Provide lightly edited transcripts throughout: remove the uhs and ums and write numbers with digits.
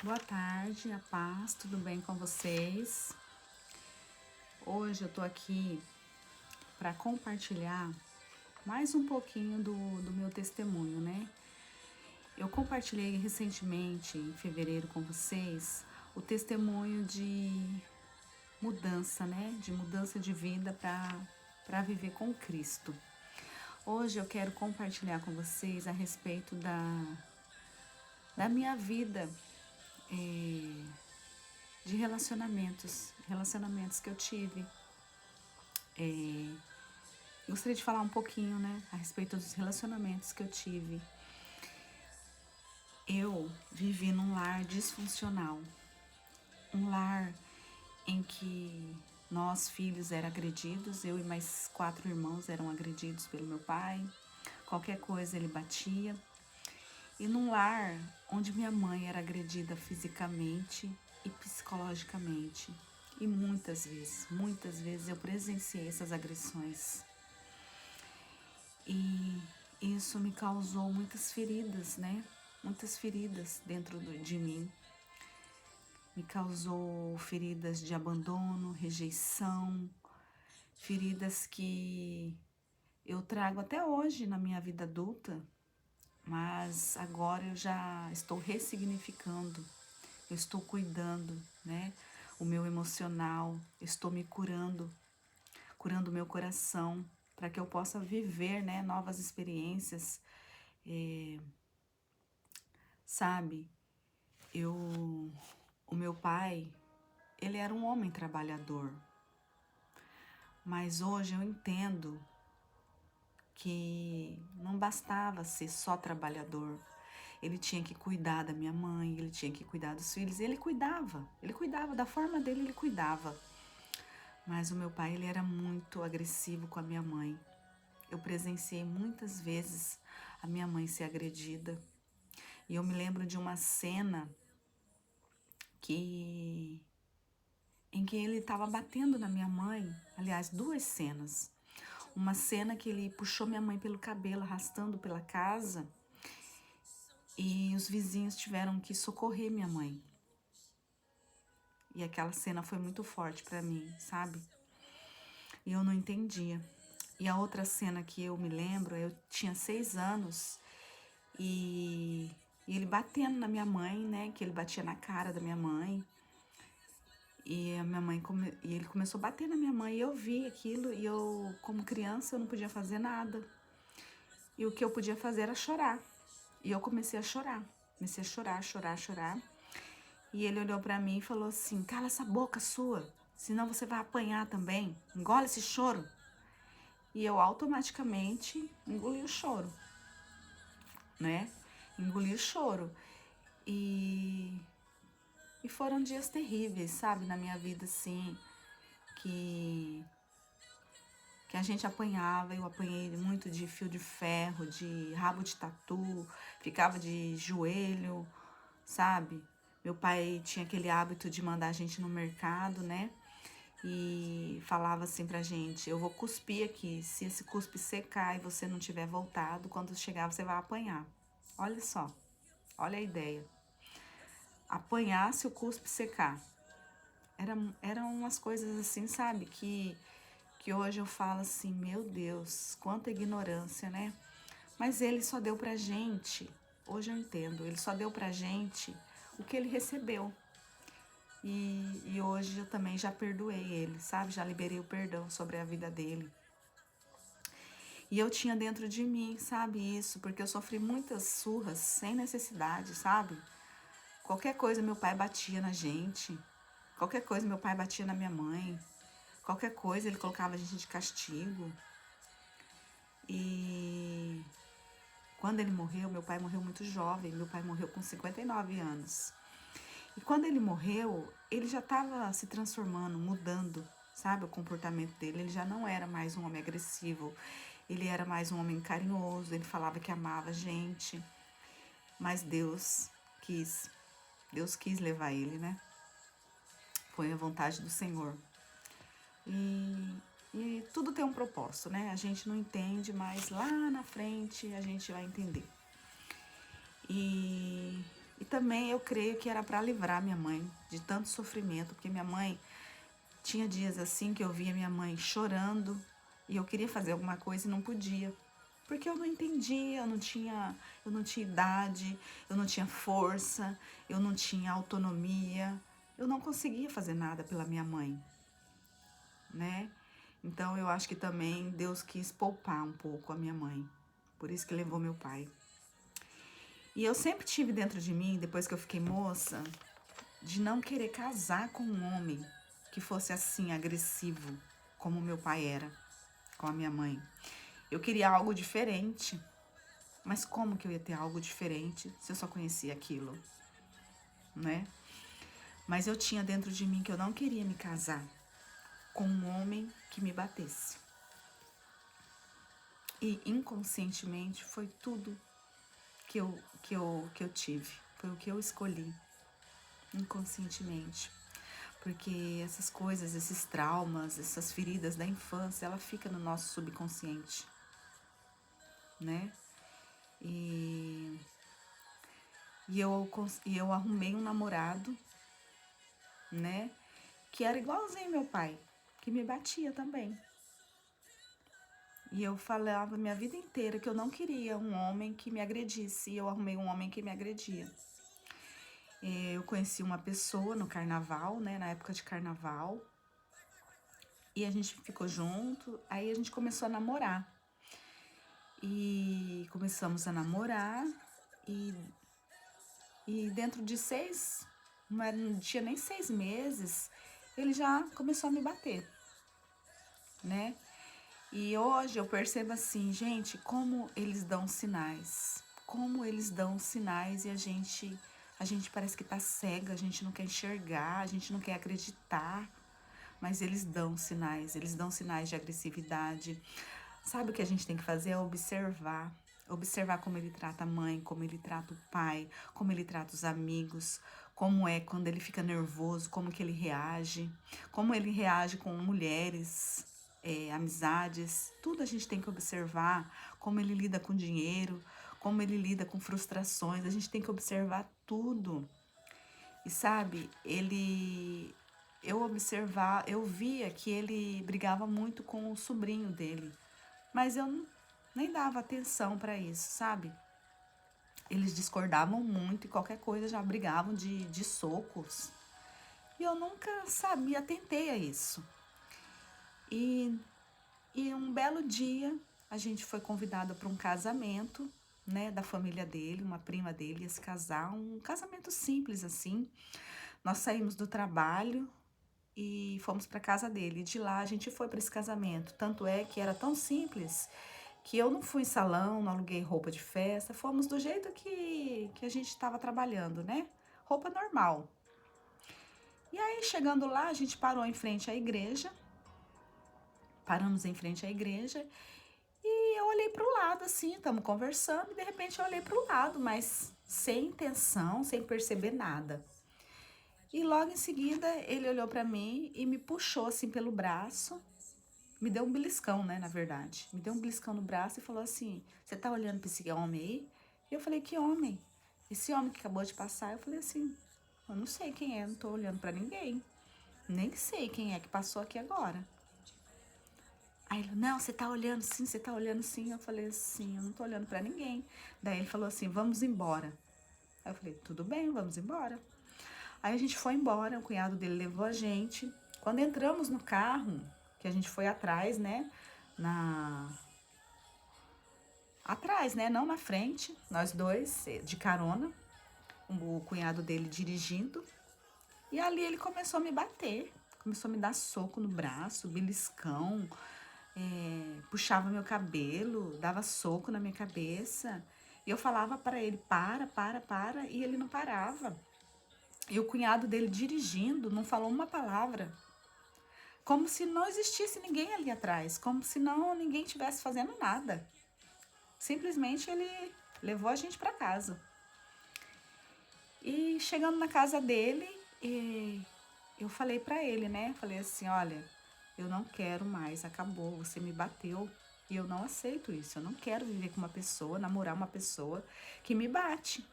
Boa tarde, a paz, tudo bem com vocês? Hoje eu tô aqui para compartilhar mais um pouquinho do meu testemunho, né? Eu compartilhei recentemente, em fevereiro, com vocês, o testemunho de mudança, né? De mudança de vida para viver com Cristo. Hoje eu quero compartilhar com vocês a respeito da minha vida de relacionamentos que eu tive. Gostaria de falar um pouquinho, né, a respeito dos relacionamentos que eu tive. Eu vivi num lar disfuncional, um lar em que nós, filhos, eram agredidos, eu e mais 4 irmãos eram agredidos pelo meu pai, qualquer coisa ele batia. E num lar onde minha mãe era agredida fisicamente e psicologicamente. E muitas vezes eu presenciei essas agressões. E isso me causou muitas feridas, né? Muitas feridas dentro de mim. Me causou feridas de abandono, rejeição, feridas que eu trago até hoje na minha vida adulta, mas agora eu já estou ressignificando, eu estou cuidando, né? O meu emocional, estou me curando, curando o meu coração, para que eu possa viver, né, novas experiências. Sabe, o meu pai, ele era um homem trabalhador, mas hoje eu entendo que não bastava ser só trabalhador. Ele tinha que cuidar da minha mãe, ele tinha que cuidar dos filhos, e ele cuidava, da forma dele ele cuidava. Mas o meu pai, ele era muito agressivo com a minha mãe. Eu presenciei muitas vezes a minha mãe ser agredida. E eu me lembro de uma cena que em que ele estava batendo na minha mãe, aliás, 2 cenas. Uma cena que ele puxou minha mãe pelo cabelo, arrastando pela casa, e os vizinhos tiveram que socorrer minha mãe. E aquela cena foi muito forte para mim, sabe? E eu não entendia. E a outra cena que eu me lembro, eu tinha 6 anos e ele batendo na minha mãe, né? Que ele batia na cara da minha mãe. E a minha mãe e ele começou a bater na minha mãe. E eu vi aquilo e eu, como criança, eu não podia fazer nada. E o que eu podia fazer era chorar. E eu comecei a chorar. Comecei a chorar. E ele olhou pra mim e falou assim: "Cala essa boca sua, senão você vai apanhar também. Engole esse choro." E eu automaticamente engoli o choro, né? Engoli o choro. E e foram dias terríveis, sabe, na minha vida, assim, que que a gente apanhava. Eu apanhei muito de fio de ferro, de rabo de tatu, ficava de joelho, sabe? Meu pai tinha aquele hábito de mandar a gente no mercado, né? E falava assim pra gente: "Eu vou cuspir aqui, se esse cuspe secar e você não tiver voltado, quando chegar você vai apanhar." Olha só, olha a ideia. Apanhar se o cuspe secar. Eram umas coisas assim, sabe? Que hoje eu falo assim: meu Deus, quanta ignorância, né? Mas ele só deu pra gente, hoje eu entendo, ele só deu pra gente o que ele recebeu. E hoje eu também já perdoei ele, sabe? Já liberei o perdão sobre a vida dele. E eu tinha dentro de mim, sabe, isso, porque eu sofri muitas surras sem necessidade, sabe? Qualquer coisa meu pai batia na gente, qualquer coisa meu pai batia na minha mãe, qualquer coisa ele colocava a gente de castigo. E quando ele morreu, meu pai morreu muito jovem, meu pai morreu com 59 anos. E quando ele morreu, ele já estava se transformando, mudando, sabe, o comportamento dele. Ele já não era mais um homem agressivo, ele era mais um homem carinhoso, ele falava que amava a gente. Mas quis, Deus quis levar ele, né? Foi a vontade do Senhor. E tudo tem um propósito, né? A gente não entende, mas lá na frente a gente vai entender. E E também eu creio que era para livrar minha mãe de tanto sofrimento, porque minha mãe tinha dias assim que eu via minha mãe chorando e eu queria fazer alguma coisa e não podia. Porque eu não entendia, eu não tinha idade, eu não tinha força, eu não tinha autonomia, eu não conseguia fazer nada pela minha mãe, né? Então eu acho que também Deus quis poupar um pouco a minha mãe. Por isso que levou meu pai. E eu sempre tive dentro de mim, depois que eu fiquei moça, de não querer casar com um homem que fosse assim agressivo, como meu pai era com a minha mãe. Eu queria algo diferente. Mas como que eu ia ter algo diferente se eu só conhecia aquilo, né? Mas eu tinha dentro de mim que eu não queria me casar com um homem que me batesse. E inconscientemente foi tudo que eu tive. Foi o que eu escolhi, inconscientemente. Porque essas coisas, esses traumas, essas feridas da infância, ela fica no nosso subconsciente, né? E, e eu arrumei um namorado, né? Que era igualzinho meu pai, que me batia também. E eu falava minha vida inteira que eu não queria um homem que me agredisse, e eu arrumei um homem que me agredia. Eu conheci uma pessoa no carnaval, né, na época de carnaval, e a gente ficou junto, aí a gente começou a namorar. E começamos a namorar, e, e dentro de não tinha nem 6 meses, ele já começou a me bater, né? E hoje eu percebo assim, gente, como eles dão sinais. Como eles dão sinais e a gente parece que tá cega, a gente não quer enxergar, a gente não quer acreditar. Mas eles dão sinais de agressividade. Sabe o que a gente tem que fazer? É observar. Observar como ele trata a mãe, como ele trata o pai, como ele trata os amigos, como é quando ele fica nervoso, como ele reage com mulheres, amizades, tudo a gente tem que observar, como ele lida com dinheiro, como ele lida com frustrações, a gente tem que observar tudo. E sabe, eu via que ele brigava muito com o sobrinho dele, mas eu nem dava atenção para isso, sabe? Eles discordavam muito e qualquer coisa já brigavam de socos. E eu nunca sabia, atentei a isso. E, e um belo dia a gente foi convidada para um casamento, né, da família dele, uma prima dele ia se casar, um casamento simples assim. Nós saímos do trabalho e fomos para casa dele. E de lá a gente foi para esse casamento. Tanto é que era tão simples que eu não fui em salão, não aluguei roupa de festa, fomos do jeito que a gente estava trabalhando, né? Roupa normal. E aí, chegando lá, a gente parou em frente à igreja, paramos em frente à igreja e eu olhei para o lado, assim, estamos conversando e de repente eu olhei para o lado, mas sem intenção, sem perceber nada. E logo em seguida ele olhou para mim e me puxou assim pelo braço, me deu um beliscão, né, na verdade. Me deu um beliscão no braço e falou assim: "Você tá olhando para esse homem aí?" E eu falei: "Que homem?" "Esse homem que acabou de passar." Eu falei assim: "Eu não sei quem é, não tô olhando para ninguém. Nem sei quem é que passou aqui agora." Aí ele: "Não, você tá olhando sim, você tá olhando sim." Eu falei assim: "Eu não tô olhando para ninguém." Daí ele falou assim: "Vamos embora." Aí eu falei: "Tudo bem, vamos embora." Aí a gente foi embora, o cunhado dele levou a gente. Quando entramos no carro, que a gente foi atrás, né? Na... Atrás, né? Não na frente, nós dois, de carona, o cunhado dele dirigindo. E ali ele começou a me bater, começou a me dar soco no braço, beliscão, puxava meu cabelo, dava soco na minha cabeça. E eu falava para ele: para, e ele não parava. E o cunhado dele dirigindo não falou uma palavra. Como se não existisse ninguém ali atrás, como se não ninguém estivesse fazendo nada. Simplesmente ele levou a gente para casa. E chegando na casa dele, eu falei para ele, né? Falei assim: "Olha, eu não quero mais, acabou, você me bateu e eu não aceito isso. Eu não quero viver com uma pessoa, namorar uma pessoa que me bate."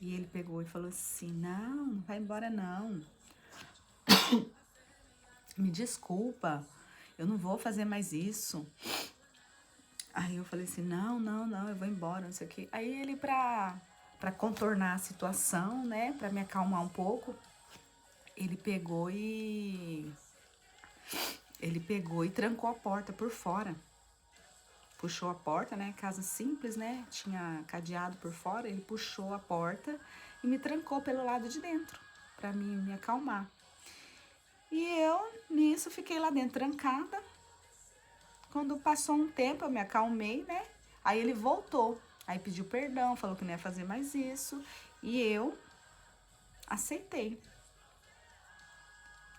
E ele pegou e falou assim, não vai embora não. Me desculpa, eu não vou fazer mais isso. Aí eu falei assim, não, eu vou embora, não sei o quê. Aí ele, pra contornar a situação, né, pra me acalmar um pouco, ele pegou e... Ele pegou e trancou a porta por fora. Puxou a porta, né, casa simples, né, tinha cadeado por fora, ele puxou a porta e me trancou pelo lado de dentro, pra me acalmar. E eu, nisso, fiquei lá dentro trancada. Quando passou um tempo, eu me acalmei, né? Aí ele voltou. Aí pediu perdão, falou que não ia fazer mais isso. E eu aceitei.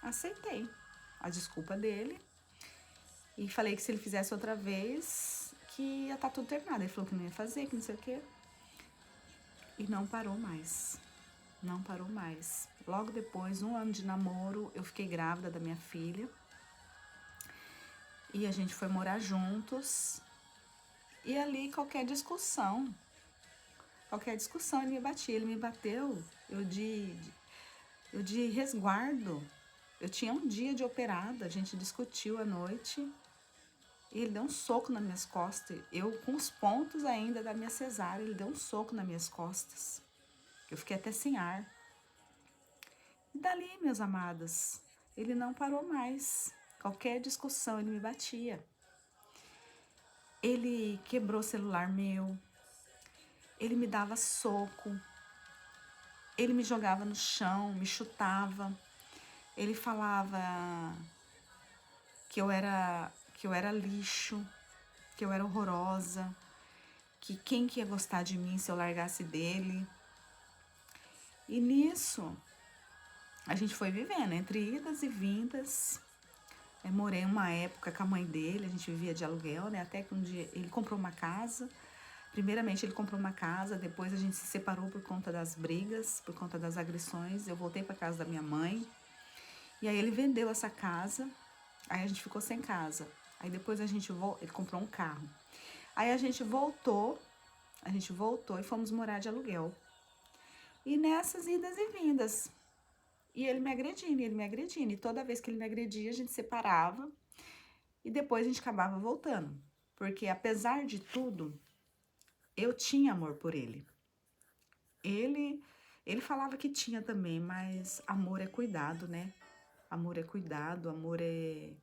Aceitei a desculpa dele. E falei que se ele fizesse outra vez, que ia estar tudo terminado. Ele falou que não ia fazer, que não sei o quê. E não parou mais. Não parou mais. Logo depois, 1 ano de namoro, eu fiquei grávida da minha filha. E a gente foi morar juntos. E ali qualquer discussão ele me batia. Ele me bateu, eu de resguardo. Eu tinha um dia de operada, a gente discutiu à noite. E ele deu um soco nas minhas costas. Eu com os pontos ainda da minha cesárea, ele deu um soco nas minhas costas. Eu fiquei até sem ar. E dali, meus amados, ele não parou mais. Qualquer discussão ele me batia. Ele quebrou o celular meu. Ele me dava soco. Ele me jogava no chão, me chutava. Ele falava que eu era lixo, que eu era horrorosa, que quem que ia gostar de mim se eu largasse dele. E nisso, a gente foi vivendo, entre idas e vindas. Eu morei uma época com a mãe dele, a gente vivia de aluguel, né? Até que um dia ele comprou uma casa. Primeiramente ele comprou uma casa, depois a gente se separou por conta das brigas, por conta das agressões. Eu voltei para casa da minha mãe. E aí ele vendeu essa casa, aí a gente ficou sem casa. Aí depois ele comprou um carro. Aí a gente voltou e fomos morar de aluguel. E nessas idas e vindas, e ele me agredindo. E toda vez que ele me agredia, a gente separava e depois a gente acabava voltando. Porque apesar de tudo, eu tinha amor por ele. Ele falava que tinha também, mas amor é cuidado, né? Amor é cuidado, amor é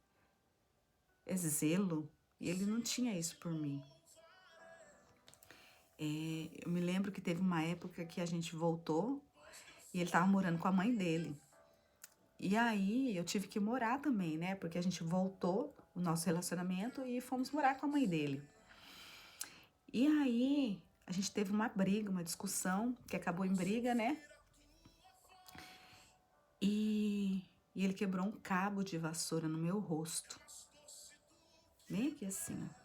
zelo. E ele não tinha isso por mim. Eu me lembro que teve uma época que a gente voltou e ele tava morando com a mãe dele. E aí eu tive que morar também, né? Porque a gente voltou o nosso relacionamento e fomos morar com a mãe dele. E aí a gente teve uma briga, uma discussão, que acabou em briga, né? E ele quebrou um cabo de vassoura no meu rosto. Bem aqui assim, ó.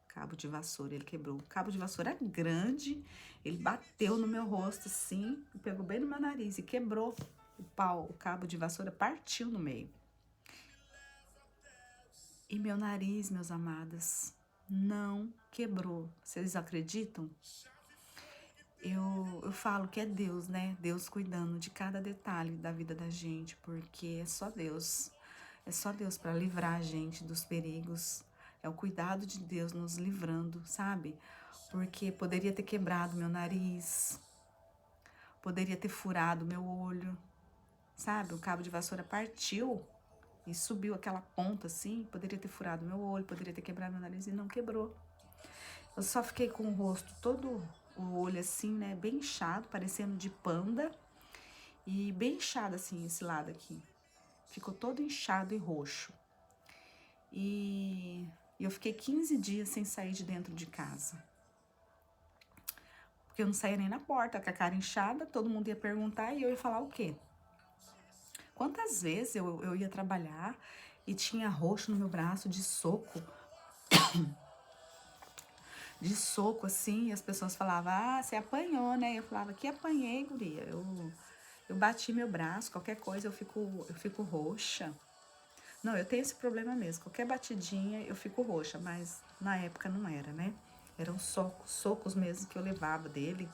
Cabo de vassoura, ele quebrou. Cabo de vassoura grande, ele bateu no meu rosto assim, pegou bem no meu nariz e quebrou o cabo de vassoura partiu no meio. E meu nariz, meus amados, não quebrou. Vocês acreditam? Eu falo que é Deus, né? Deus cuidando de cada detalhe da vida da gente, porque é só Deus. É só Deus para livrar a gente dos perigos. É o cuidado de Deus nos livrando, sabe? Porque poderia ter quebrado meu nariz, poderia ter furado meu olho, sabe? O cabo de vassoura partiu e subiu aquela ponta assim, poderia ter furado meu olho, poderia ter quebrado meu nariz e não quebrou. Eu só fiquei com o rosto todo, o olho assim, né, bem inchado, parecendo de panda, e bem inchado assim, esse lado aqui. Ficou todo inchado e roxo. E eu fiquei 15 dias sem sair de dentro de casa. Porque eu não saía nem na porta, com a cara inchada, todo mundo ia perguntar e eu ia falar o quê? Quantas vezes eu ia trabalhar e tinha roxo no meu braço de soco assim, e as pessoas falavam, ah, você apanhou, né? Eu falava, que apanhei, guria, eu bati meu braço, qualquer coisa eu fico roxa. Não, eu tenho esse problema mesmo, qualquer batidinha eu fico roxa, mas na época não era, né? Eram socos mesmo que eu levava dele,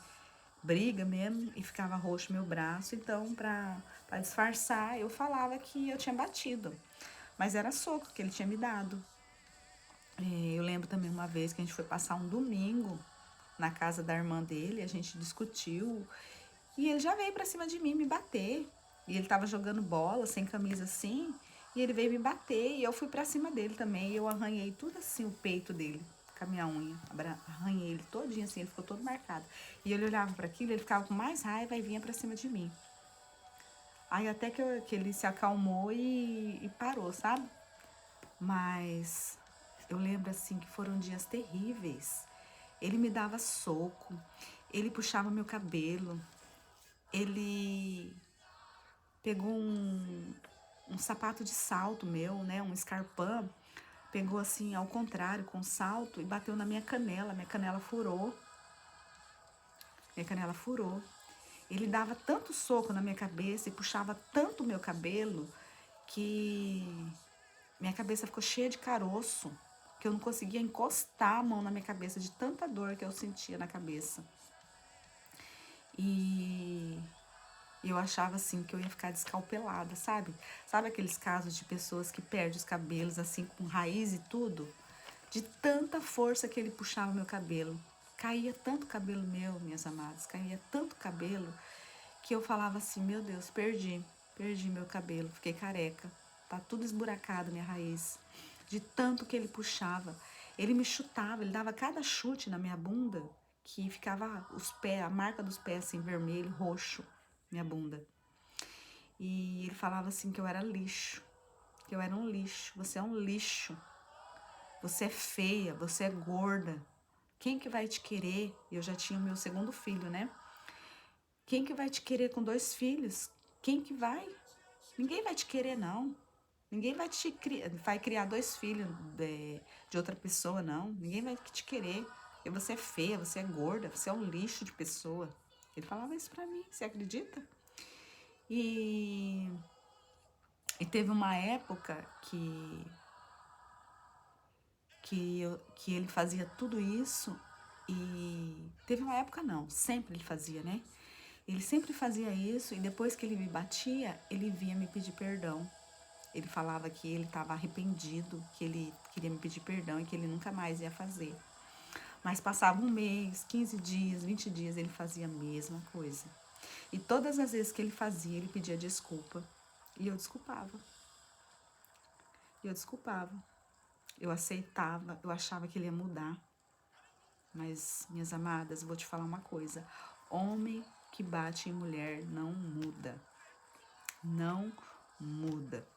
briga mesmo, e ficava roxo meu braço. Então, pra disfarçar, eu falava que eu tinha batido. Mas era soco que ele tinha me dado. Eu lembro também uma vez que a gente foi passar um domingo na casa da irmã dele, a gente discutiu, e ele já veio pra cima de mim me bater. E ele tava jogando bola, sem camisa assim, e ele veio me bater, e eu fui pra cima dele também, e eu arranhei tudo assim o peito dele, com a minha unha. Arranhei ele todinho assim, ele ficou todo marcado. E ele olhava para aquilo, ele ficava com mais raiva e vinha pra cima de mim. Aí até que ele se acalmou e parou, sabe? Mas eu lembro assim que foram dias terríveis. Ele me dava soco, ele puxava meu cabelo, ele pegou um sapato de salto meu, né, um escarpão, pegou assim ao contrário com salto e bateu na minha canela furou, minha canela furou. Ele dava tanto soco na minha cabeça e puxava tanto o meu cabelo que minha cabeça ficou cheia de caroço, que eu não conseguia encostar a mão na minha cabeça de tanta dor que eu sentia na cabeça. E eu achava assim que eu ia ficar descalpelada, sabe? Sabe aqueles casos de pessoas que perdem os cabelos assim com raiz e tudo? De tanta força que ele puxava meu cabelo. Caía tanto cabelo meu, minhas amadas, caía tanto cabelo que eu falava assim, meu Deus, perdi meu cabelo, fiquei careca. Tá tudo esburacado minha raiz. De tanto que ele puxava. Ele me chutava, ele dava cada chute na minha bunda que ficava os pés, a marca dos pés assim, vermelho, roxo, minha bunda. E ele falava assim que eu era lixo, que eu era um lixo, você é um lixo. Você é feia, você é gorda. Quem que vai te querer? Eu já tinha o meu segundo filho, né? Quem que vai te querer com 2 filhos? Quem que vai? Ninguém vai te querer, não. Ninguém vai criar 2 filhos de outra pessoa, não. Ninguém vai te querer. Porque você é feia, você é gorda, você é um lixo de pessoa. Ele falava isso pra mim, você acredita? E, e teve uma época que ele fazia tudo isso. E teve uma época não, sempre ele fazia, né? Ele sempre fazia isso e depois que ele me batia, ele vinha me pedir perdão. Ele falava que ele estava arrependido, que ele queria me pedir perdão e que ele nunca mais ia fazer. Mas passava um mês, 15 dias, 20 dias, ele fazia a mesma coisa. E todas as vezes que ele fazia, ele pedia desculpa. E eu desculpava. E eu desculpava. Eu aceitava, eu achava que ele ia mudar. Mas, minhas amadas, vou te falar uma coisa. Homem que bate em mulher não muda. Não muda.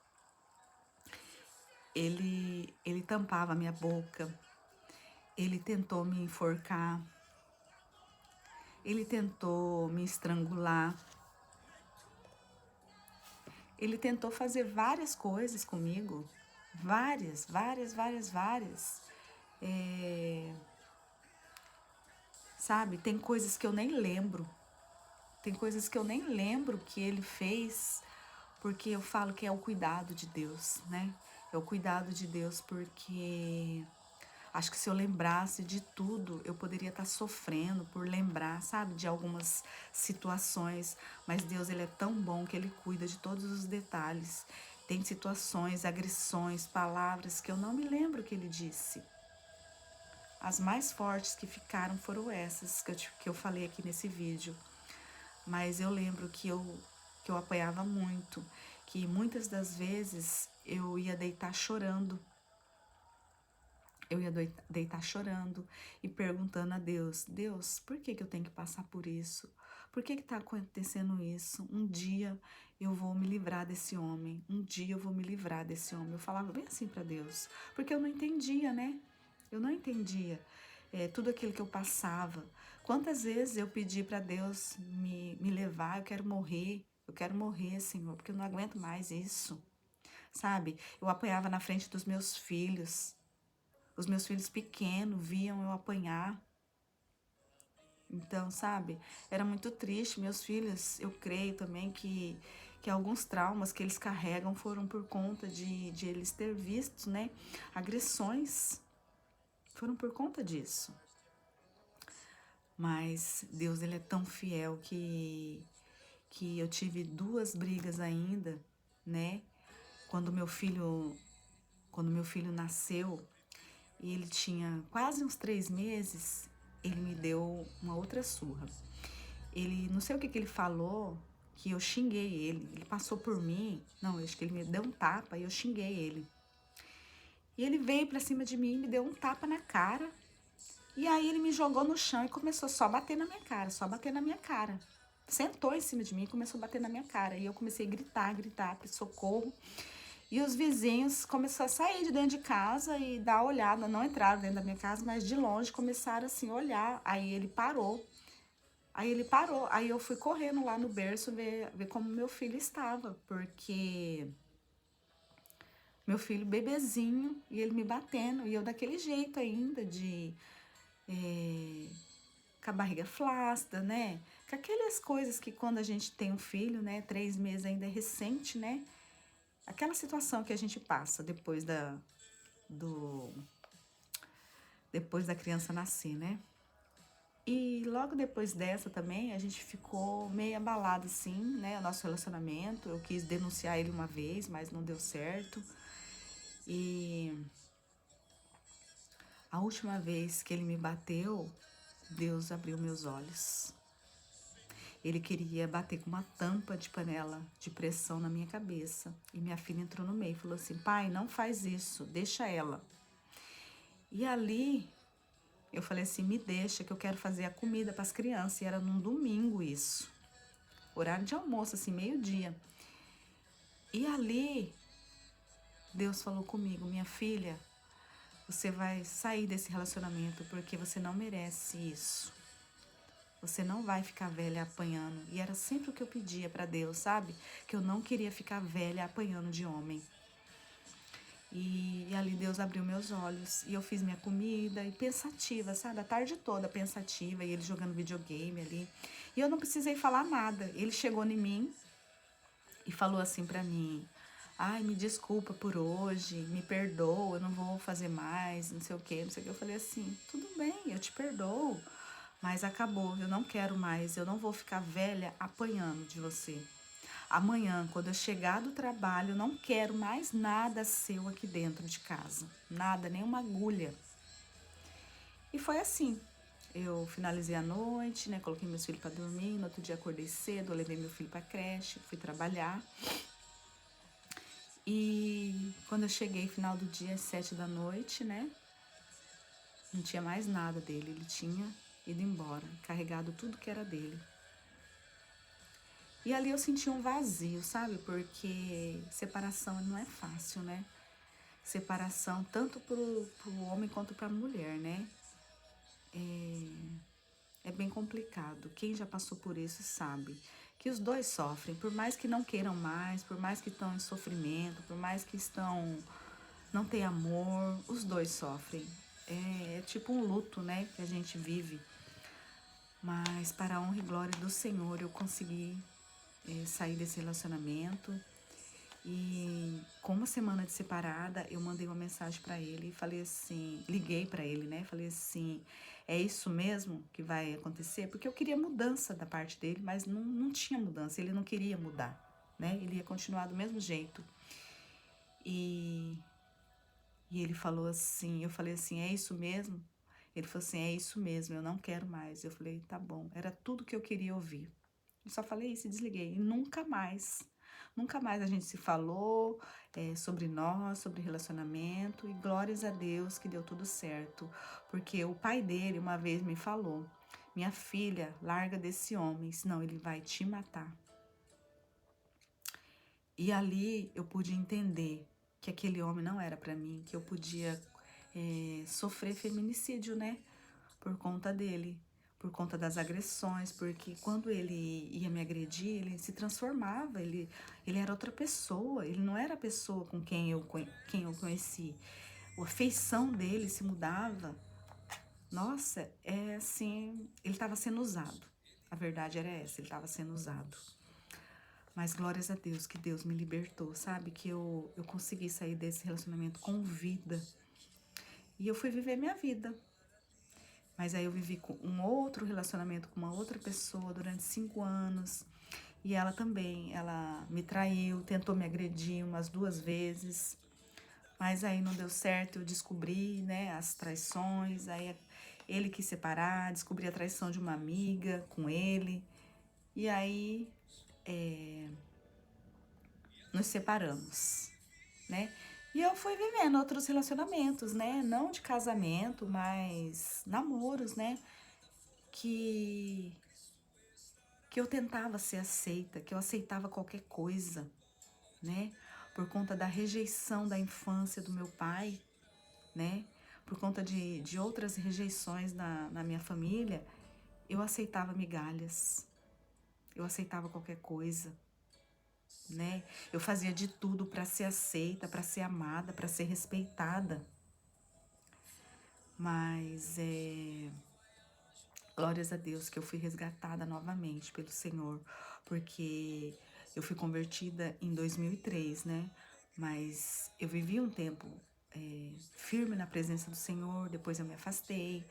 Ele tampava a minha boca. Ele tentou me enforcar. Ele tentou me estrangular. Ele tentou fazer várias coisas comigo. Várias, várias, várias, várias. Sabe, tem coisas que eu nem lembro. Tem coisas que eu nem lembro que ele fez, porque eu falo que é o cuidado de Deus, né? É o cuidado de Deus, porque acho que se eu lembrasse de tudo, eu poderia estar sofrendo por lembrar, sabe, de algumas situações. Mas Deus, ele é tão bom que ele cuida de todos os detalhes. Tem situações, agressões, palavras que eu não me lembro que ele disse. As mais fortes que ficaram foram essas que eu falei aqui nesse vídeo. Mas eu lembro que eu apanhava muito, que muitas das vezes eu ia deitar chorando. Eu ia deitar chorando e perguntando a Deus, Deus, por que eu tenho que passar por isso? Por que está acontecendo isso? Um dia eu vou me livrar desse homem, um dia eu vou me livrar desse homem. Eu falava bem assim para Deus, porque eu não entendia, né? Eu não entendia tudo aquilo que eu passava. Quantas vezes eu pedi para Deus me levar, eu quero morrer, Senhor, porque eu não aguento mais isso, sabe? Eu apanhava na frente dos meus filhos. Os meus filhos pequenos viam eu apanhar. Então, sabe, era muito triste. Meus filhos, eu creio também que alguns traumas que eles carregam foram por conta de eles ter visto, né, agressões. Foram por conta disso. Mas Deus, ele é tão fiel que eu tive 2 brigas ainda, né? Quando meu filho, quando meu filho nasceu, e ele tinha quase uns 3 meses, ele me deu uma outra surra. Ele, não sei o que que ele falou, que eu xinguei ele. Ele passou por mim, não, eu acho que ele me deu um tapa e eu xinguei ele. E ele veio pra cima de mim e me deu um tapa na cara. E aí ele me jogou no chão e começou só a bater na minha cara, só a bater na minha cara. Sentou em cima de mim e começou a bater na minha cara. E eu comecei a gritar, pedir socorro. E os vizinhos começaram a sair de dentro de casa e dar uma olhada. Não entraram dentro da minha casa, mas de longe começaram assim a olhar. Aí ele parou. Aí eu fui correndo lá no berço ver como meu filho estava. Porque meu filho bebezinho e ele me batendo. E eu daquele jeito ainda de... com a barriga flácida, né? Com aquelas coisas que quando a gente tem um filho, né? 3 meses ainda é recente, né? Aquela situação que a gente passa do, depois da criança nascer, né? E logo depois dessa também, a gente ficou meio abalado, assim, né? O nosso relacionamento. Eu quis denunciar ele uma vez, mas não deu certo. E a última vez que ele me bateu, Deus abriu meus olhos. Ele queria bater com uma tampa de panela de pressão na minha cabeça. E minha filha entrou no meio e falou assim: pai, não faz isso, deixa ela. E ali eu falei assim: me deixa que eu quero fazer a comida para as crianças. E era num domingo isso, horário de almoço, assim, meio-dia. E ali Deus falou comigo: minha filha, você vai sair desse relacionamento porque você não merece isso. Você não vai ficar velha apanhando. E era sempre o que eu pedia para Deus, sabe? Que eu não queria ficar velha apanhando de homem. E ali Deus abriu meus olhos e eu fiz minha comida e pensativa, sabe? A tarde toda pensativa e ele jogando videogame ali. E eu não precisei falar nada. Ele chegou em mim e falou assim pra mim: ai, me desculpa por hoje, me perdoa, eu não vou fazer mais, não sei o quê, não sei o quê. Eu falei assim: tudo bem, eu te perdoo, mas acabou, eu não quero mais, eu não vou ficar velha apanhando de você. Amanhã, quando eu chegar do trabalho, eu não quero mais nada seu aqui dentro de casa. Nada, nem uma agulha. E foi assim. Eu finalizei a noite, né? Coloquei meus filhos para dormir. No outro dia acordei cedo, eu levei meu filho para creche, fui trabalhar. E quando eu cheguei, final do dia, às 7 da noite, né? Não tinha mais nada dele. Ele tinha ido embora, carregado tudo que era dele. E ali eu senti um vazio, sabe? Porque separação não é fácil, né? Separação tanto pro homem quanto pra mulher, né? É bem complicado. Quem já passou por isso sabe que os dois sofrem, por mais que não queiram mais, por mais que estão em sofrimento, por mais que estão não tem amor, os dois sofrem. É tipo um luto, né, que a gente vive. Mas para a honra e glória do Senhor, eu consegui sair desse relacionamento. E com uma semana de separada, eu mandei uma mensagem para ele e falei assim, liguei para ele, né? Falei assim: é isso mesmo que vai acontecer? Porque eu queria mudança da parte dele, mas não tinha mudança, ele não queria mudar, né? Ele ia continuar do mesmo jeito. E, e ele falou assim, eu falei assim: é isso mesmo? Ele falou assim: é isso mesmo, eu não quero mais. Eu falei: tá bom, era tudo que eu queria ouvir. Eu só falei isso e desliguei. E nunca mais a gente se falou sobre nós, sobre relacionamento. E glórias a Deus que deu tudo certo. Porque o pai dele uma vez me falou: minha filha, larga desse homem, senão ele vai te matar. E ali eu pude entender que aquele homem não era para mim, que eu podia sofrer feminicídio, né? Por conta dele, por conta das agressões, porque quando ele ia me agredir, ele se transformava, ele era outra pessoa, ele não era a pessoa com quem eu conheci. A feição dele se mudava. Nossa, é assim, ele estava sendo usado. A verdade era essa, ele estava sendo usado. Mas glórias a Deus, que Deus me libertou, sabe? Que eu consegui sair desse relacionamento com vida. E eu fui viver minha vida. Mas aí eu vivi com um outro relacionamento com uma outra pessoa durante 5 anos. E ela também, ela me traiu, tentou me agredir umas 2 vezes. Mas aí não deu certo, eu descobri, né, as traições. Aí ele quis separar, descobri a traição de uma amiga com ele. E aí nos separamos, né? E eu fui vivendo outros relacionamentos, né? Não de casamento, mas namoros, né? Que que eu tentava ser aceita, que eu aceitava qualquer coisa, né? Por conta da rejeição da infância do meu pai, né? Por conta de outras rejeições na minha família, eu aceitava migalhas, eu aceitava qualquer coisa, né? Eu fazia de tudo para ser aceita, para ser amada, para ser respeitada. Mas glórias a Deus que eu fui resgatada novamente pelo Senhor, porque eu fui convertida em 2003, né? Mas eu vivi um tempo firme na presença do Senhor, depois eu me afastei,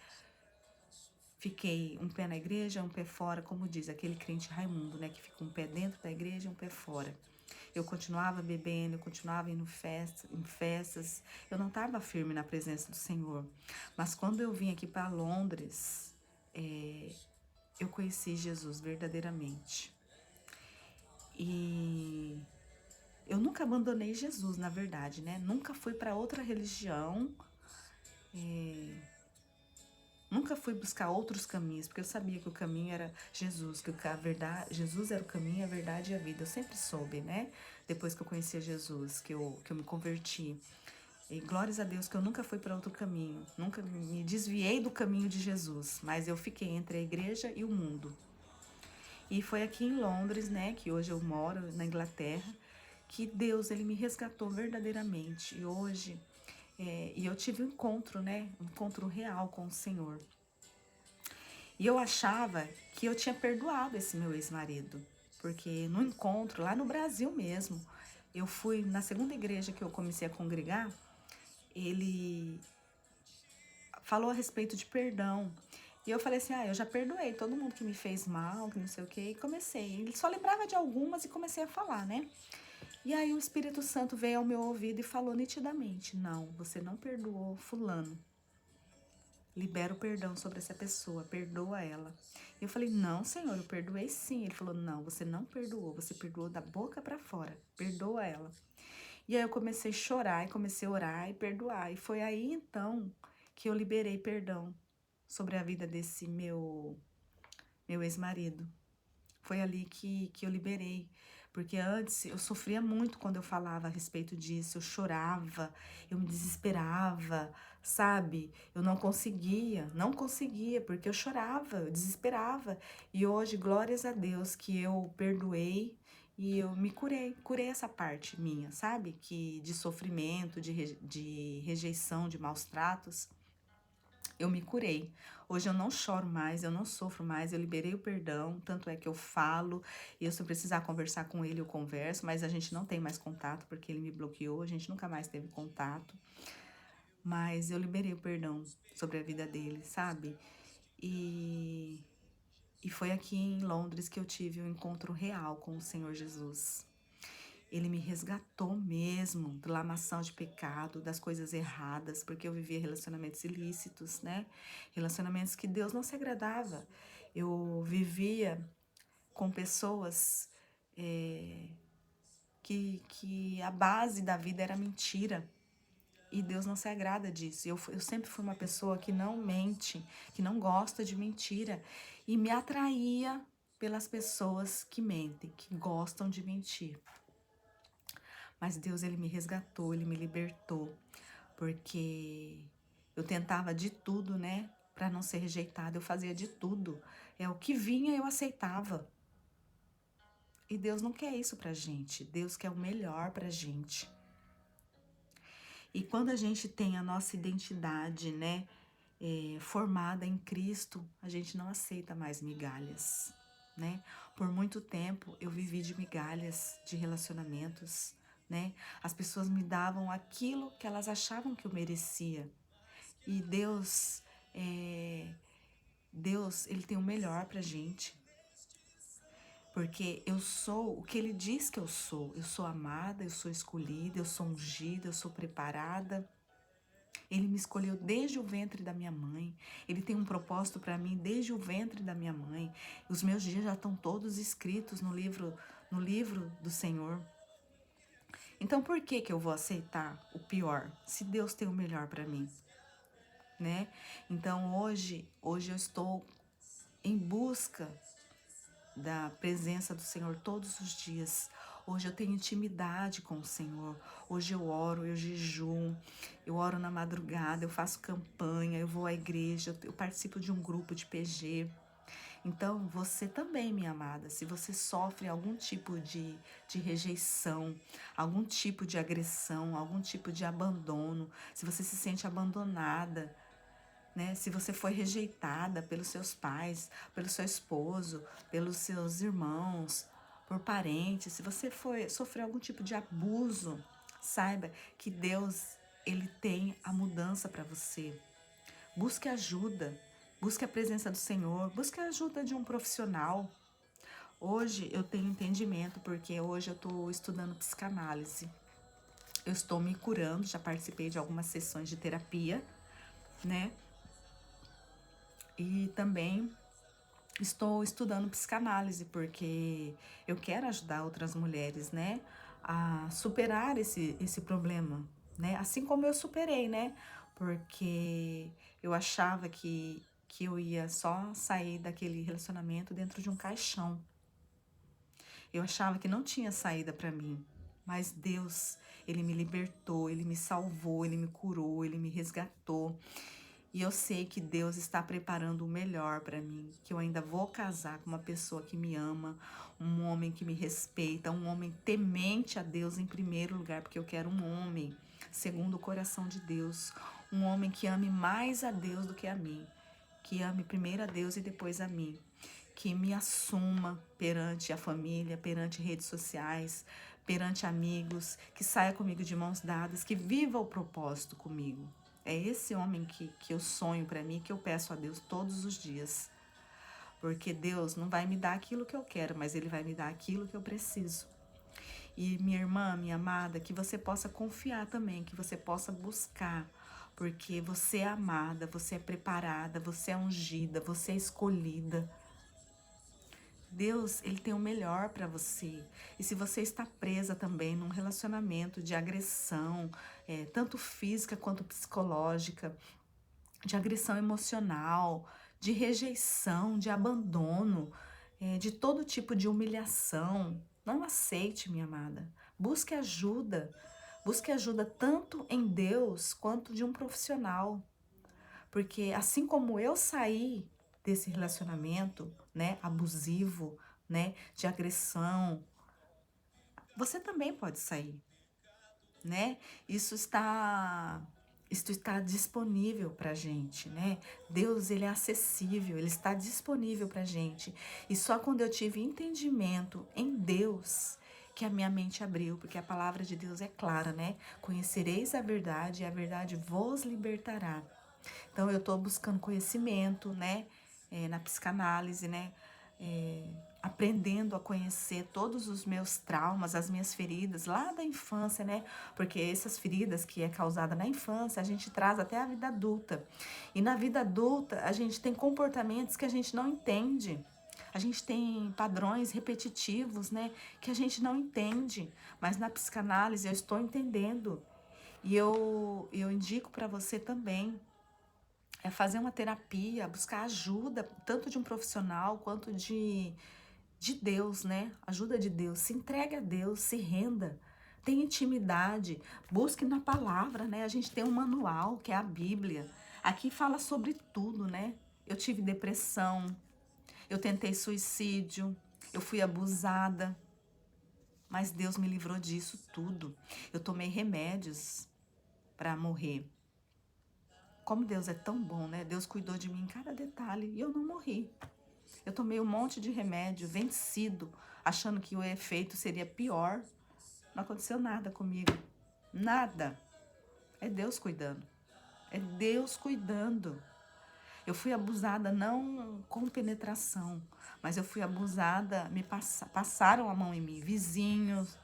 fiquei um pé na igreja, um pé fora, como diz aquele crente Raimundo, né? Que fica um pé dentro da igreja e um pé fora. Eu continuava bebendo, eu continuava indo em festas, eu não estava firme na presença do Senhor. Mas quando eu vim aqui para Londres, eu conheci Jesus verdadeiramente. E eu nunca abandonei Jesus, na verdade, né? Nunca fui para outra religião, nunca fui buscar outros caminhos, porque eu sabia que o caminho era Jesus, que a verdade, Jesus era o caminho, a verdade e a vida. Eu sempre soube, né? Depois que eu conhecia Jesus, que eu me converti. E glórias a Deus que eu nunca fui para outro caminho, nunca me desviei do caminho de Jesus, mas eu fiquei entre a igreja e o mundo. E foi aqui em Londres, né, que hoje eu moro, na Inglaterra, que Deus, ele me resgatou verdadeiramente. E hoje, e eu tive um encontro, né, um encontro real com o Senhor. E eu achava que eu tinha perdoado esse meu ex-marido, porque no encontro, lá no Brasil mesmo, eu fui na segunda igreja que eu comecei a congregar, ele falou a respeito de perdão. E eu falei assim, eu já perdoei todo mundo que me fez mal, que não sei o quê, e comecei. Ele só lembrava de algumas e comecei a falar, né? E aí o Espírito Santo veio ao meu ouvido e falou nitidamente, não, você não perdoou fulano. Libera o perdão sobre essa pessoa, perdoa ela. E eu falei, não, Senhor, eu perdoei sim. Ele falou, não, você não perdoou, você perdoou da boca para fora, perdoa ela. E aí eu comecei a chorar, e comecei a orar e perdoar. E foi aí então que eu liberei perdão sobre a vida desse meu ex-marido. Foi ali que eu liberei. Porque antes eu sofria muito quando eu falava a respeito disso. Eu chorava, eu me desesperava, sabe? Eu não conseguia, porque eu chorava, eu desesperava. E hoje, glórias a Deus que eu perdoei e eu me curei essa parte minha, sabe? Que de sofrimento, de rejeição, de maus tratos. Eu me curei. Hoje eu não choro mais, eu não sofro mais, eu liberei o perdão, tanto é que eu falo, e eu se eu precisar conversar com ele, eu converso, mas a gente não tem mais contato, porque ele me bloqueou, a gente nunca mais teve contato. Mas eu liberei o perdão sobre a vida dele, sabe? E, e foi aqui em Londres que eu tive um encontro real com o Senhor Jesus. Ele me resgatou mesmo da lamação de pecado, das coisas erradas, porque eu vivia relacionamentos ilícitos, né? Relacionamentos que Deus não se agradava. Eu vivia com pessoas que a base da vida era mentira. E Deus não se agrada disso. Eu sempre fui uma pessoa que não mente, que não gosta de mentira. E me atraía pelas pessoas que mentem, que gostam de mentir. Mas Deus, ele me resgatou, ele me libertou, porque eu tentava de tudo, né, para não ser rejeitada, eu fazia de tudo. O que vinha eu aceitava. E Deus não quer isso pra gente. Deus quer o melhor pra gente. E quando a gente tem a nossa identidade, né, formada em Cristo, a gente não aceita mais migalhas, né? Por muito tempo eu vivi de migalhas de relacionamentos, né? As pessoas me davam aquilo que elas achavam que eu merecia. E Deus Deus, Ele tem o melhor pra gente. Porque eu sou o que Ele diz que eu sou. Eu sou amada, eu sou escolhida, eu sou ungida, eu sou preparada. Ele me escolheu desde o ventre da minha mãe. Ele tem um propósito para mim desde o ventre da minha mãe. Os meus dias já estão todos escritos no livro do Senhor. Então por que que eu vou aceitar o pior, se Deus tem o melhor para mim, né? Então hoje eu estou em busca da presença do Senhor todos os dias. Hoje eu tenho intimidade com o Senhor. Hoje eu oro, eu jejuo, eu oro na madrugada, eu faço campanha, eu vou à igreja, eu participo de um grupo de PG. Então, você também, minha amada, se você sofre algum tipo de rejeição, algum tipo de agressão, algum tipo de abandono, se você se sente abandonada, né? Se você foi rejeitada pelos seus pais, pelo seu esposo, pelos seus irmãos, por parentes, se você sofreu algum tipo de abuso, saiba que Deus, Ele tem a mudança para você. Busque ajuda, busque a presença do Senhor, busque a ajuda de um profissional. Hoje eu tenho entendimento, porque hoje eu estou estudando psicanálise. Eu estou me curando, já participei de algumas sessões de terapia, né? E também estou estudando psicanálise, porque eu quero ajudar outras mulheres, né, a superar esse problema, né? Assim como eu superei, né? Porque eu achava que eu ia só sair daquele relacionamento dentro de um caixão. Eu achava que não tinha saída para mim. Mas Deus, Ele me libertou, Ele me salvou, Ele me curou, Ele me resgatou. E eu sei que Deus está preparando o melhor para mim, que eu ainda vou casar com uma pessoa que me ama, um homem que me respeita, um homem temente a Deus em primeiro lugar, porque eu quero um homem segundo o coração de Deus, um homem que ame mais a Deus do que a mim, que ame primeiro a Deus e depois a mim, que me assuma perante a família, perante redes sociais, perante amigos, que saia comigo de mãos dadas, que viva o propósito comigo. É esse homem que eu sonho para mim, que eu peço a Deus todos os dias. Porque Deus não vai me dar aquilo que eu quero, mas Ele vai me dar aquilo que eu preciso. E minha irmã, minha amada, que você possa confiar também, que você possa buscar, porque você é amada, você é preparada, você é ungida, você é escolhida. Deus, Ele tem o melhor para você. E se você está presa também num relacionamento de agressão, tanto física quanto psicológica, de agressão emocional, de rejeição, de abandono, de todo tipo de humilhação, não aceite, minha amada. Busque ajuda. Busque ajuda tanto em Deus quanto de um profissional. Porque assim como eu saí desse relacionamento, né, abusivo, né, de agressão, você também pode sair, né? Isso está disponível para gente, né? Deus, ele é acessível, ele está disponível para gente. E só quando eu tive entendimento em Deus que a minha mente abriu, porque a palavra de Deus é clara, né? Conhecereis a verdade e a verdade vos libertará. Então, eu estou buscando conhecimento, né? Na psicanálise, né? É, aprendendo a conhecer todos os meus traumas, as minhas feridas lá da infância, né? Porque essas feridas que é causada na infância, a gente traz até a vida adulta. E na vida adulta, a gente tem comportamentos que a gente não entende. A gente tem padrões repetitivos, né, que a gente não entende, mas na psicanálise eu estou entendendo. E eu indico para você também fazer uma terapia, buscar ajuda, tanto de um profissional quanto de Deus, né? Ajuda de Deus. Se entregue a Deus, se renda. Tenha intimidade, busque na palavra, né? A gente tem um manual, que é a Bíblia. Aqui fala sobre tudo, né? Eu tive depressão, eu tentei suicídio, eu fui abusada, mas Deus me livrou disso tudo. Eu tomei remédios para morrer. Como Deus é tão bom, né? Deus cuidou de mim em cada detalhe e eu não morri. Eu tomei um monte de remédio vencido, achando que o efeito seria pior. Não aconteceu nada comigo. Nada. É Deus cuidando. É Deus cuidando. Eu fui abusada não com penetração, mas eu fui abusada, passaram a mão em mim, vizinhos,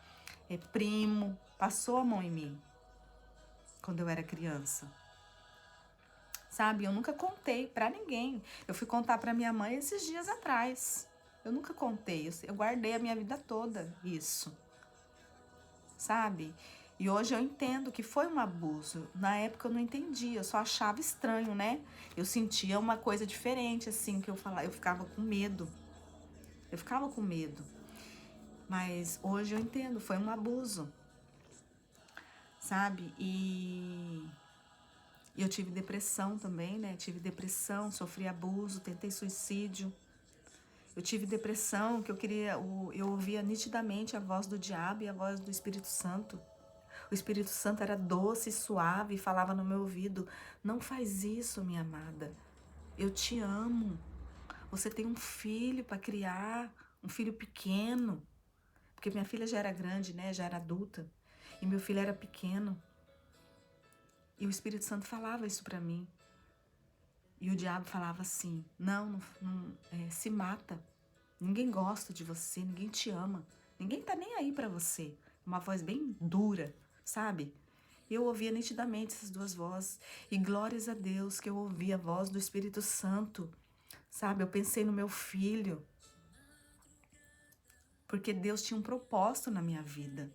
primo, passou a mão em mim quando eu era criança. Sabe, eu nunca contei pra ninguém. Eu fui contar pra minha mãe esses dias atrás. Eu nunca contei, eu guardei a minha vida toda isso, sabe? E hoje eu entendo que foi um abuso. Na época eu não entendia, eu só achava estranho, né? Eu sentia uma coisa diferente, assim, que eu falava, eu ficava com medo. Eu ficava com medo. Mas hoje eu entendo, foi um abuso, sabe? E eu tive depressão também, né? Tive depressão, sofri abuso, tentei suicídio. Eu tive depressão, que eu ouvia nitidamente a voz do diabo e a voz do Espírito Santo. O Espírito Santo era doce e suave e falava no meu ouvido: não faz isso, minha amada. Eu te amo. Você tem um filho para criar, um filho pequeno. Porque minha filha já era grande, né? Já era adulta. E meu filho era pequeno. E o Espírito Santo falava isso para mim. E o diabo falava assim: não, se mata. Ninguém gosta de você, ninguém te ama. Ninguém tá nem aí para você. Uma voz bem dura, sabe? Eu ouvia nitidamente essas duas vozes. E glórias a Deus que eu ouvi a voz do Espírito Santo, sabe? Eu pensei no meu filho. Porque Deus tinha um propósito na minha vida,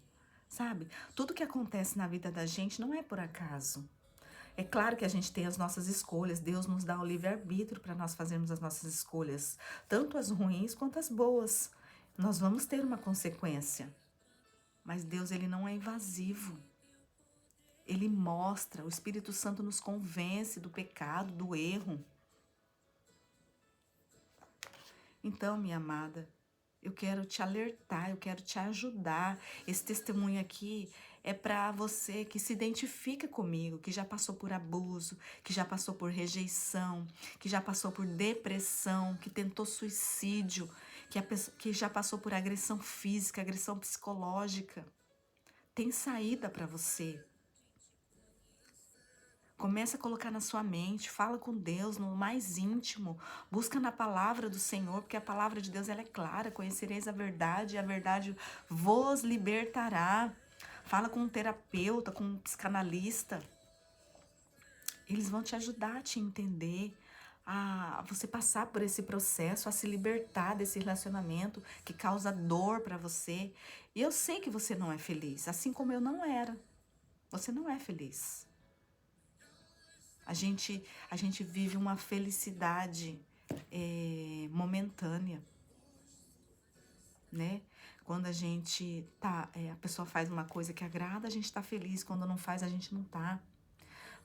sabe? Tudo que acontece na vida da gente não é por acaso. É claro que a gente tem as nossas escolhas, Deus nos dá o livre-arbítrio para nós fazermos as nossas escolhas, tanto as ruins quanto as boas. Nós vamos ter uma consequência. Mas Deus, ele não é invasivo. Ele mostra, o Espírito Santo nos convence do pecado, do erro. Então, minha amada, eu quero te alertar, eu quero te ajudar. Esse testemunho aqui é para você que se identifica comigo, que já passou por abuso, que já passou por rejeição, que já passou por depressão, que tentou suicídio, que já passou por agressão física, agressão psicológica. Tem saída para você. Começa a colocar na sua mente, fala com Deus no mais íntimo, busca na palavra do Senhor, porque a palavra de Deus ela é clara, conhecereis a verdade e a verdade vos libertará. Fala com um terapeuta, com um psicanalista. Eles vão te ajudar a te entender, a você passar por esse processo, a se libertar desse relacionamento que causa dor para você. E eu sei que você não é feliz, assim como eu não era. Você não é feliz. A gente vive uma felicidade momentânea, né? Quando a pessoa faz uma coisa que agrada, a gente tá feliz. Quando não faz, a gente não tá.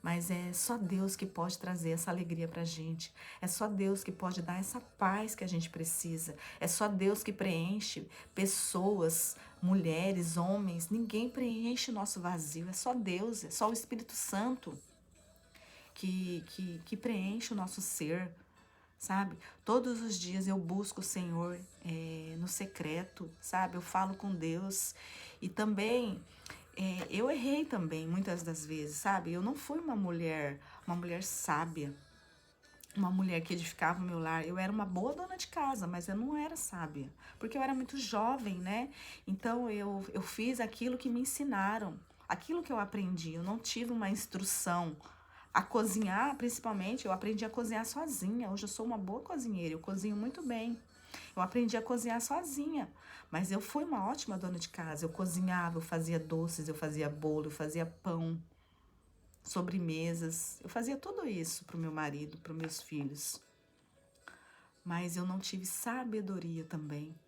Mas é só Deus que pode trazer essa alegria pra gente. É só Deus que pode dar essa paz que a gente precisa. É só Deus que preenche pessoas, mulheres, homens. Ninguém preenche o nosso vazio. É só Deus, é só o Espírito Santo que preenche o nosso ser, sabe? Todos os dias eu busco o Senhor no secreto, sabe? Eu falo com Deus. E também, eu errei também, muitas das vezes, sabe? Eu não fui uma mulher sábia, uma mulher que edificava o meu lar. Eu era uma boa dona de casa, mas eu não era sábia, porque eu era muito jovem, né? Então, eu fiz aquilo que me ensinaram, aquilo que eu aprendi. Eu não tive uma instrução. A cozinhar, principalmente, eu aprendi a cozinhar sozinha. Hoje eu sou uma boa cozinheira, eu cozinho muito bem. Eu aprendi a cozinhar sozinha, mas eu fui uma ótima dona de casa. Eu cozinhava, eu fazia doces, eu fazia bolo, eu fazia pão, sobremesas. Eu fazia tudo isso para o meu marido, para os meus filhos. Mas eu não tive sabedoria também,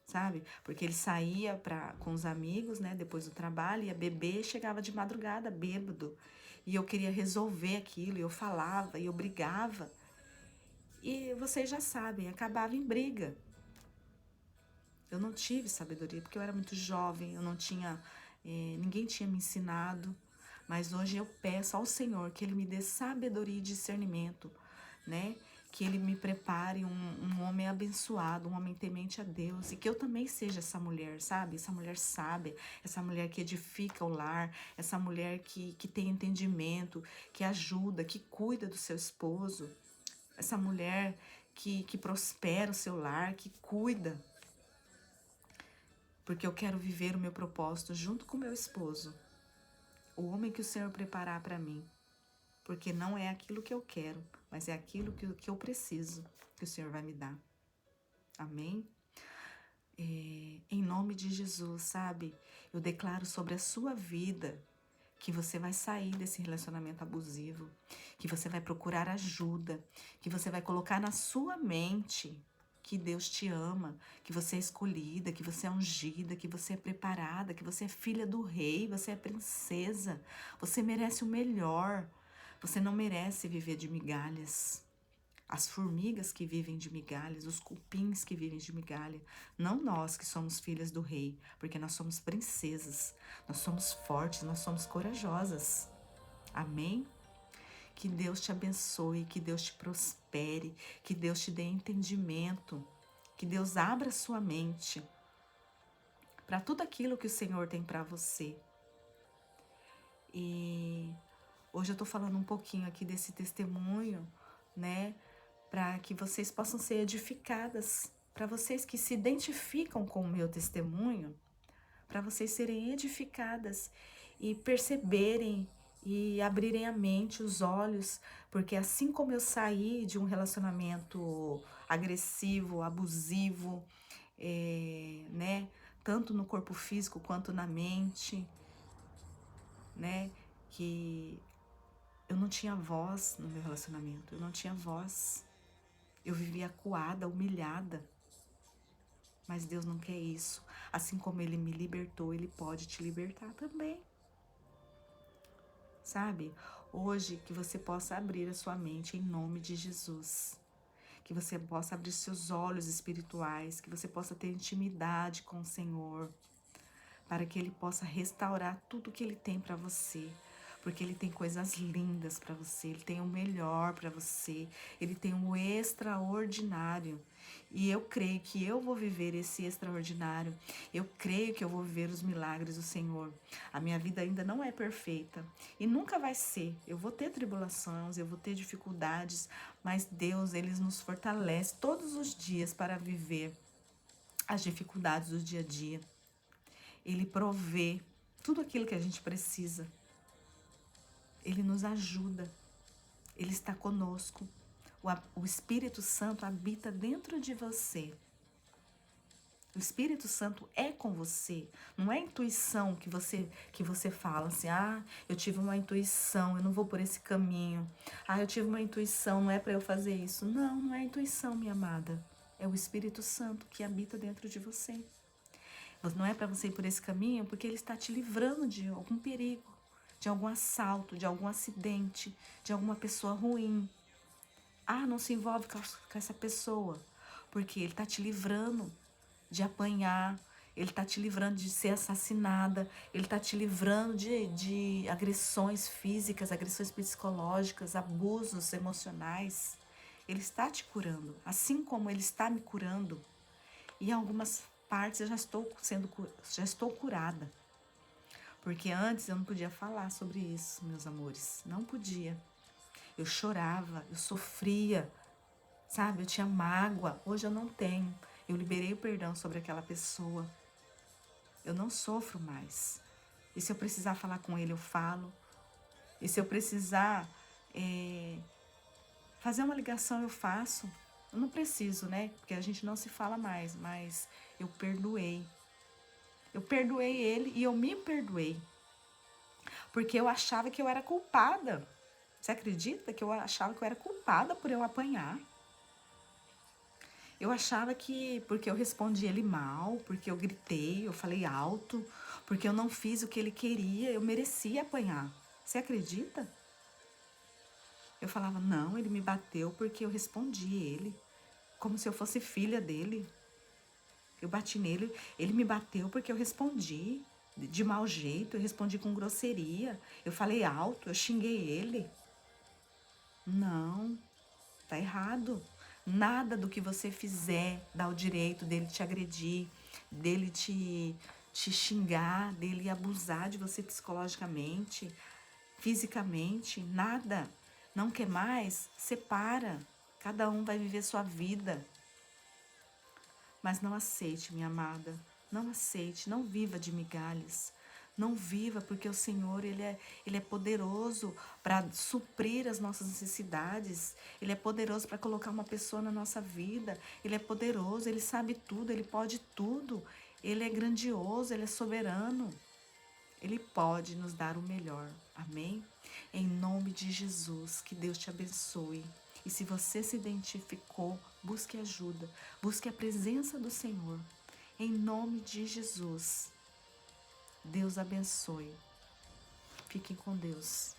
sabe? Porque ele saía com os amigos, né, depois do trabalho, ia beber, chegava de madrugada bêbado. E eu queria resolver aquilo, e eu falava, e eu brigava. E vocês já sabem, acabava em briga. Eu não tive sabedoria, porque eu era muito jovem, eu não tinha, ninguém tinha me ensinado. Mas hoje eu peço ao Senhor que Ele me dê sabedoria e discernimento, né? que Ele me prepare um homem abençoado, um homem temente a Deus, e que eu também seja essa mulher, sabe? Essa mulher sábia, essa mulher que edifica o lar, essa mulher que tem entendimento, que ajuda, que cuida do seu esposo, essa mulher que prospera o seu lar, que cuida, porque eu quero viver o meu propósito junto com o meu esposo, o homem que o Senhor preparar para mim. Porque não é aquilo que eu quero, mas é aquilo que eu preciso, que o Senhor vai me dar. Amém? Em nome de Jesus, sabe? Eu declaro sobre a sua vida que você vai sair desse relacionamento abusivo, que você vai procurar ajuda, que você vai colocar na sua mente que Deus te ama, que você é escolhida, que você é ungida, que você é preparada, que você é filha do rei, você é princesa, você merece o melhor. Você não merece viver de migalhas. As formigas que vivem de migalhas, os cupins que vivem de migalha, não nós que somos filhas do rei, porque nós somos princesas, nós somos fortes, nós somos corajosas. Amém? Que Deus te abençoe, que Deus te prospere, que Deus te dê entendimento, que Deus abra sua mente para tudo aquilo que o Senhor tem para você. E hoje eu tô falando um pouquinho aqui desse testemunho, né? Para que vocês possam ser edificadas, para vocês que se identificam com o meu testemunho, para vocês serem edificadas e perceberem e abrirem a mente, os olhos, porque assim como eu saí de um relacionamento agressivo, abusivo, né? Tanto no corpo físico quanto na mente, né? Que eu não tinha voz no meu relacionamento, eu não tinha voz. Eu vivia acuada, humilhada. Mas Deus não quer isso. Assim como Ele me libertou, Ele pode te libertar também. Sabe? Hoje que você possa abrir a sua mente em nome de Jesus. Que você possa abrir seus olhos espirituais, que você possa ter intimidade com o Senhor, para que Ele possa restaurar tudo que Ele tem para você. Porque Ele tem coisas lindas para você, Ele tem o melhor para você, Ele tem o extraordinário. E eu creio que eu vou viver esse extraordinário, eu creio que eu vou viver os milagres do Senhor. A minha vida ainda não é perfeita e nunca vai ser. Eu vou ter tribulações, eu vou ter dificuldades, mas Deus, Ele nos fortalece todos os dias para viver as dificuldades do dia a dia. Ele provê tudo aquilo que a gente precisa. Ele nos ajuda, Ele está conosco. O Espírito Santo habita dentro de você. O Espírito Santo é com você. Não é intuição que você fala assim, eu tive uma intuição, eu não vou por esse caminho. Eu tive uma intuição, não é para eu fazer isso. Não, não é intuição, minha amada. É o Espírito Santo que habita dentro de você. Não é para você ir por esse caminho porque Ele está te livrando de algum perigo, de algum assalto, de algum acidente, de alguma pessoa ruim. Não se envolve com essa pessoa, porque Ele está te livrando de apanhar, Ele está te livrando de ser assassinada, Ele está te livrando de agressões físicas, agressões psicológicas, abusos emocionais. Ele está te curando, assim como Ele está me curando. E em algumas partes eu já estou curada. Porque antes eu não podia falar sobre isso, meus amores. Não podia. Eu chorava, eu sofria, sabe? Eu tinha mágoa. Hoje eu não tenho. Eu liberei o perdão sobre aquela pessoa. Eu não sofro mais. E se eu precisar falar com ele, eu falo. E se eu precisar fazer uma ligação, eu faço. Eu não preciso, né? Porque a gente não se fala mais. Mas eu perdoei. Eu perdoei ele e eu me perdoei. Porque eu achava que eu era culpada. Você acredita que eu achava que eu era culpada por eu apanhar? Eu achava que porque eu respondi ele mal, porque eu gritei, eu falei alto, porque eu não fiz o que ele queria, eu merecia apanhar. Você acredita? Eu falava, não, ele me bateu porque eu respondi ele, como se eu fosse filha dele. Eu bati nele, ele me bateu porque eu respondi de mau jeito, eu respondi com grosseria, eu falei alto, eu xinguei ele. Não, Tá errado. Nada do que você fizer dá o direito dele te agredir, dele te xingar, dele abusar de você psicologicamente, fisicamente, nada. Não quer mais? Separa. Cada um vai viver sua vida. Mas não aceite, minha amada. Não aceite, não viva de migalhas. Não viva, porque o Senhor, Ele é poderoso para suprir as nossas necessidades. Ele é poderoso para colocar uma pessoa na nossa vida. Ele é poderoso, Ele sabe tudo, Ele pode tudo. Ele é grandioso, Ele é soberano. Ele pode nos dar o melhor. Amém? Em nome de Jesus, que Deus te abençoe. E se você se identificou, busque ajuda, busque a presença do Senhor. Em nome de Jesus. Deus abençoe. Fiquem com Deus.